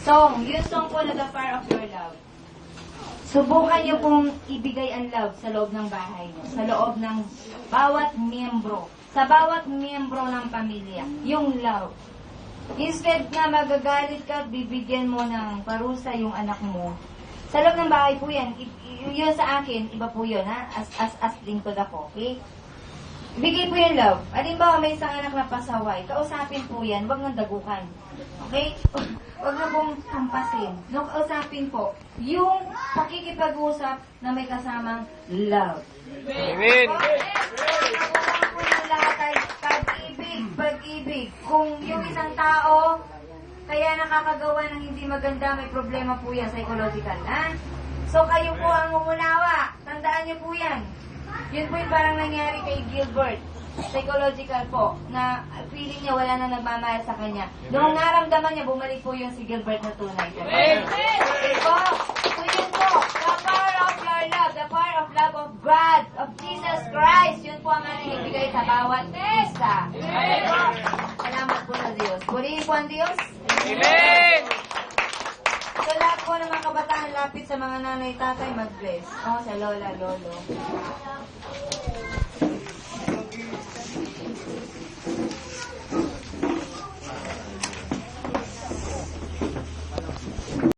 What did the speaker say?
song. Yung song po na The Fire of Your Love. Subukan niyo pong ibigay ang love sa loob ng bahay niyo, sa loob ng bawat miyembro, sa bawat miyembro ng pamilya, yung love. Instead na magagalit ka, bibigyan mo ng parusa yung anak mo. Sa loob ng bahay po yan, yun sa akin, iba po yun, ha? As lingkod ako, okay? Bigay po yung love. Halimbawa, may isang anak na pasaway, kausapin po yan, wag nang dagukan. Okay? Wag na pong hampasin. No, kausapin po, yung pakikipag-usap na may kasamang love. Amen. Ang po ng lahat ay pag-ibig, pag-ibig. Kung yung isang tao, kaya nakakagawa ng hindi maganda, may problema po yan, psychological, ha? So, kayo po ang umunawa. Tandaan niyo po yan. Yun po yung parang nangyari kay Gilbert. Psychological po, na feeling niya wala na nagmamahal sa kanya. Noong naramdaman niya, bumalik po yung si Gilbert na tunay. Okay po? So yun po, the power of your love, the power of love of God, of Jesus Christ, yun po ang ating ibigay sa bawat isa. Okay po? Salamat po sa Diyos. Purihin po ang Diyos. Amen. So lahat po ng mga kabataan lapit sa mga nanay, tatay, mag-bless. O, sa lola, lolo.